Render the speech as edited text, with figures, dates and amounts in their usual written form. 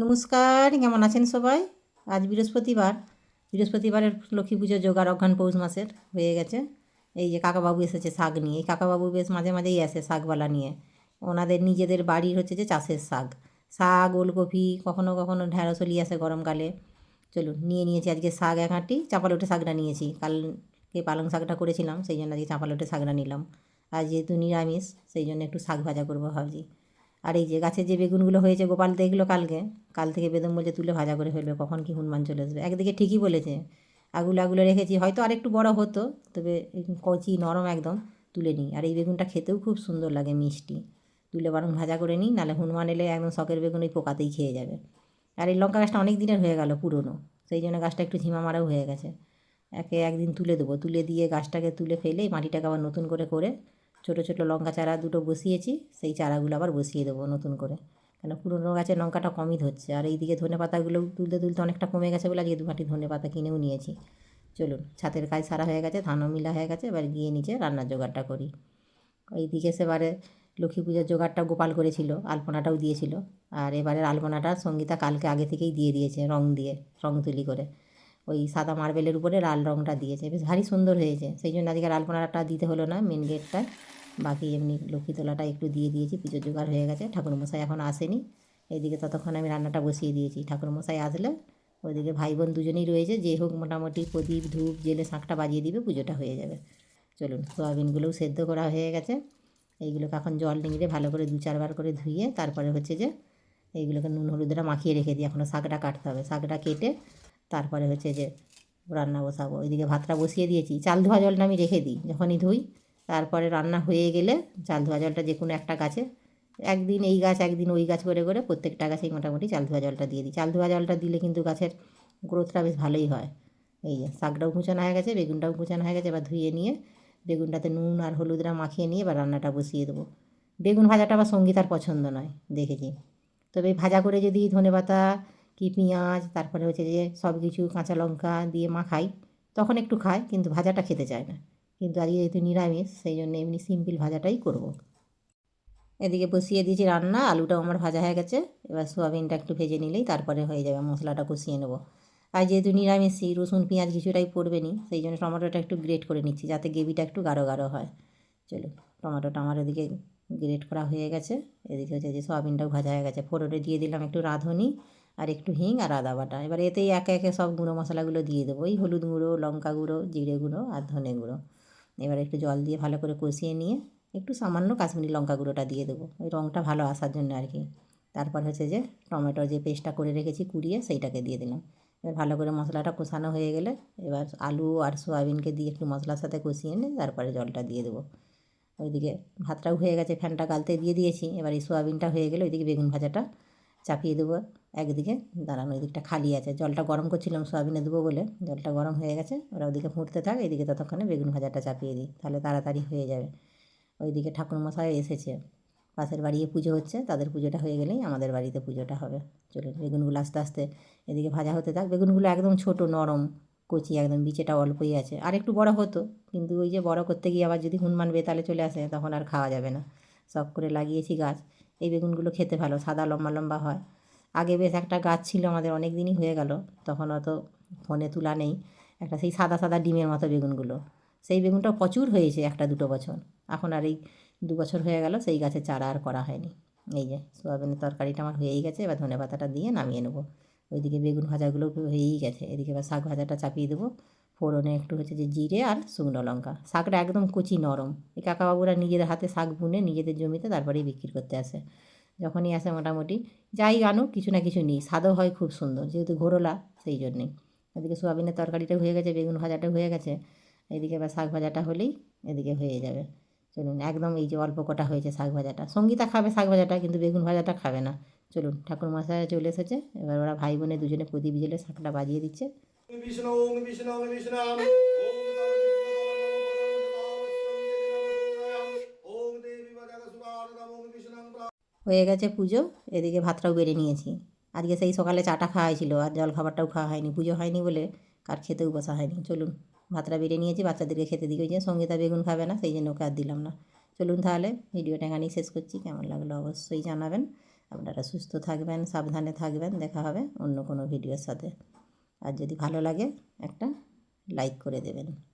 নমস্কার, কেমন আছেন সবাই? আজ বৃহস্পতিবারের লক্ষ্মী পুজোর জোগাড় অঘ্রাণ পৌষ মাসের হয়ে গেছে। এই যে কাকাবাবু এসেছে শাক নিয়ে। এই কাকাবাবু বেশ মাঝে মাঝেই আসে শাকবালা নিয়ে। ওনাদের নিজেদের বাড়ির হচ্ছে যে চাষের শাক ওলকপি, কখনো কখনো ঢ্যাঁড়সও নিয়ে আসে গরমকালে। চলুন, নিয়েছি আজকে শাক এক আঁটি, চাঁপালোটে শাকটা নিয়েছি। কালকে পালং শাকটা করেছিলাম, সেই জন্য আজকে চাঁপালোটে শাকটা নিলাম। আর যেহেতু নিরামিষ, সেই জন্য একটু শাক ভাজা করবো ভাবছি। আর এই যে গাছের যে বেগুনগুলো হয়েছে, গোপাল দেখলো কাল থেকে বেদম বলছে তুলে ভাজা করে ফেলবে, কখন কি হনুমান চলে আসবে। একদিকে ঠিকই বলেছে, আগুলো আগুলো রেখেছি, হয়তো আর একটু বড় হতো, তবে কচি নরম একদম তুলে নিই। আর এই বেগুনটা খেতেও খুব সুন্দর লাগে, মিষ্টি। তুলে বরং ভাজা করে নিই, নাহলে হনুমান এলে একদম শখের বেগুন ওই পোকাতেই খেয়ে যাবে। আর এই লঙ্কা গাছটা অনেক দিনের হয়ে গেল পুরনো, সেই জন্য গাছটা একটু ঝিমা মারাও হয়ে গেছে। একদিন তুলে দেবো, তুলে দিয়ে গাছটাকে তুলে ফেলে মাটিটাকে আবার নতুন করে ছোটো ছোটো লঙ্কা চারা দুটো বসিয়েছি, সেই চারাগুলো আবার বসিয়ে দেবো নতুন করে। কেন পুরনো গাছের লঙ্কাটা কমই ধরছে। আর এইদিকে ধনে পাতাগুলো তুলতে তুলতে অনেকটা কমে গেছে বলে আজকে 2 আঁটি ধনে পাতা কিনেও নিয়েছি। চলুন, ছাতের কাজ সারা হয়ে গেছে, ধানও মিলা হয়ে গেছে, এবার গিয়ে নিচে রান্নার জোগাড়টা করি। এইদিকে সেবারে লক্ষ্মী পুজোর জোগাড়টা গোপাল করেছিল, আলপনাটাও দিয়েছিল। আর এবারের আলপনাটা সঙ্গীতা কালকে আগে থেকেই দিয়ে দিয়েছে, রং তুলি করে। ওই সাদা মার্বেলের উপরে লাল রঙটা দিয়েছে, বেশ ভারী সুন্দর হয়েছে। সেই জন্য আজকে আলপনাটা দিতে হলো না মেন গেটটায়। বাকি এমনি লক্ষ্মী তোলাটা একটু দিয়ে দিয়েছি, পুজোর জোগাড় হয়ে গেছে। ঠাকুরমশাই এখন আসেনি, এইদিকে ততক্ষণ আমি রান্নাটা বসিয়ে দিয়েছি। ঠাকুরমশাই আসলে ওইদিকে ভাই বোন দুজনেই রয়েছে, যে হোক মোটামুটি প্রদীপ ধূপ জেলে শাঁখটা বাজিয়ে দিবে, পুজোটা হয়ে যাবে। চলুন, সোয়াবিনগুলোও সেদ্ধ করা হয়ে গেছে। এইগুলোকে এখন জল নিংড়ে ভালো করে 2-4 বার করে ধুয়ে তারপরে হচ্ছে যে এইগুলোকে নুন হলুদটা মাখিয়ে রেখে দিই। এখনও শাকটা কাটতে হবে, শাকটা কেটে তারপরে হচ্ছে যে রান্না বসাবো। ওইদিকে ভাতটা বসিয়ে দিয়েছি, চাল ধোয়া জলটা আমি রেখে দিই, যখনই ধুই তারপরে রান্না হয়ে গেলে চাল ধোয়া জলটা যে কোনো একটা গাছে, একদিন এই গাছ একদিন ওই গাছ করে প্রত্যেকটা গাছেই মোটামুটি চাল ধোয়া জলটা দিয়ে দিই। চাল ধোয়া জলটা দিলে কিন্তু গাছের গ্রোথটা বেশ ভালোই হয়। এই যে শাকটাও কুচানো হয়ে গেছে, বেগুনটাও কুচানো হয়ে গেছে, এবার ধুয়ে নিয়ে বেগুনটাতে নুন আর হলুদটা মাখিয়ে নিয়ে এবার রান্নাটা বসিয়ে দেবো। বেগুন ভাজাটা আবার সঙ্গীতার পছন্দ নয় দেখেছি, তবে ভাজা করে যদি ধনেপাতা কি পেঁয়াজ তারপরে হচ্ছে যে সব কিছু কাঁচা লঙ্কা দিয়ে মাখাই, তখন একটু খায়, কিন্তু ভাজাটা খেতে চায় না। কিন্তু আজকে যেহেতু নিরামিষ, সেই জন্য এমনি সিম্পল ভাজাটাই করব। এদিকে বসিয়ে দিয়েছি রান্না, আলুটাও আমার ভাজা হয়ে গেছে। এবার সোয়াবিনটা একটু ভেজে নিলেই তারপরে হয়ে যাবে, মশলাটা কষিয়ে নেব। আর যেহেতু নিরামিষই, রসুন পেঁয়াজ কিছুটাই পড়বে নি, সেই জন্য টমেটোটা একটু গ্রেট করে নিচ্ছি, যাতে গ্রেভিটা একটু গাঢ় গাঢ় হয়। চলুন, টমেটোটা আমার এদিকে গ্রেট করা হয়ে গেছে। এদিকে হচ্ছে যে সয়াবিনটাও ভাজা হয়ে গেছে। ফোড়নে দিয়ে দিলাম একটু রাঁধুনি আর একটু হিং আর আদা বাটা। এবার এতেই একে একে সব গুঁড়ো মশলাগুলো দিয়ে দেবো, এই হলুদ গুঁড়ো, লঙ্কা গুঁড়ো, জিরে গুঁড়ো আর ধনে গুঁড়ো। এবার একটু জল দিয়ে ভালো করে কষিয়ে নিয়ে একটু সামান্য কাশ্মীরি লঙ্কা গুঁড়োটা দিয়ে দেবো, ওই রঙটা ভালো আসার জন্য আর কি। তারপর হচ্ছে যে টমেটোর যে পেস্টটা করে রেখেছি কুড়িয়ে, সেইটাকে দিয়ে দিলাম। এবার ভালো করে মশলাটা কষানো হয়ে গেলে এবার আলু আর সোয়াবিনকে দিয়ে একটু মশলার সাথে কষিয়ে নিয়ে তারপরে জলটা দিয়ে দেবো। ওইদিকে ভাতটাও হয়ে গেছে, ফ্যানটা গালতে দিয়ে দিয়েছি। এবার এই সোয়াবিনটা হয়ে গেলে ওইদিকে বেগুন ভাজাটা চাপিয়ে দেবো একদিকে। দাঁড়ানো, ওই দিকটা খালি আছে, জলটা গরম করছিলাম সোয়াবিনে দেবো বলে, জলটা গরম হয়ে গেছে। ওরা ওদিকে ফুটতে থাক, এদিকে ততক্ষণে বেগুন ভাজাটা চাপিয়ে দিই, তাহলে তাড়াতাড়ি হয়ে যাবে। ওইদিকে ঠাকুরমশাই এসেছে, পাশের বাড়িতে পুজো হচ্ছে, তাদের পুজোটা হয়ে গেলেই আমাদের বাড়িতে পুজোটা হবে। চলুন, বেগুনগুলো আস্তে আস্তে এদিকে ভাজা হতে থাক। বেগুনগুলো একদম ছোটো নরম কচি, একদম বিচেটা অল্পই আছে, আর একটু বড় হতো, কিন্তু ওই যে বড় করতে গিয়ে আবার যদি হনুমান বেতালে চলে আসে তখন আর খাওয়া যাবে না। শখ করে লাগিয়েছি গাছ। এই বেগুনগুলো খেতে ভালো, সাদা লম্বা লম্বা হয়। আগে বেশ একটা গাছ ছিল আমাদের, অনেক দিনই হয়ে গেল, তখন অত ফোনে তোলা নেই। একটা সেই সাদা সাদা ডিমের মতো বেগুনগুলো, সেই বেগুনটাও প্রচুর হয়েছে 1-2 বছর। এখন আর এই 2 বছর হয়ে গেল সেই গাছের চারা আর করা হয়নি। এই যে সোয়াবিনের তরকারিটা আমার হয়েই গেছে, এবার ধনেপাতাটা দিয়ে নামিয়ে নেবো। ওইদিকে বেগুন ভাজাগুলো হয়েই গেছে, এদিকে এবার শাক ভাজাটা চাপিয়ে দেবো। ফোড়নে একটু হচ্ছে যে জিরে আর শুকনো লঙ্কা। শাকটা একদম কচি নরম, এই কাকাবাবুরা নিজেদের হাতে শাক বুনে নিজেদের জমিতে তারপরেই বিক্রি করতে আসে। যখনই আসে মোটামুটি যাই আনুক কিছু না কিছু নিই, স্বাদও হয় খুব সুন্দর, যেহেতু ঘোরলা সেই জন্যেই। এদিকে সোয়াবিনের তরকারিটা হয়ে গেছে, বেগুন ভাজাটা হয়ে গেছে, এদিকে এবার শাক ভাজাটা হলেই এদিকে হয়ে যাবে। চলুন, একদম এই যে অল্প কটা হয়েছে শাক ভাজাটা, সঙ্গীতা খাবে শাক ভাজাটা, কিন্তু বেগুন ভাজাটা খাবে না। চলুন, ঠাকুরমশাই চলে এসেছে, এবার ওরা ভাই বোনে দুজনে প্রদীপ জেলে শাকটা বাজিয়ে দিচ্ছে। হয়ে গেছে পুজো, এদিকে ভাতটাও বেড়ে নিয়েছি। আজকে সেই সকালে চাটা খাওয়া হয়েছিল, আর জল খাবারটাও খাওয়া হয়নি, পুজো হয়নি বলে কার খেতেও বসা হয়নি। চলুন, ভাতটা বেড়ে নিয়েছি, বাচ্চাদেরকে খেতে দিই, ওই যে সঙ্গীতা বেগুন খাবে না, সেই জন্য ওকে আর দিলাম না। চলুন তাহলে ভিডিওটা এখানেই শেষ করছি, কেমন লাগলো অবশ্যই জানাবেন। আপনারা সুস্থ থাকবেন, সাবধানে থাকবেন। দেখা হবে অন্য কোনো ভিডিওর সাথে। আর যদি ভালো লাগে একটা লাইক করে দেবেন।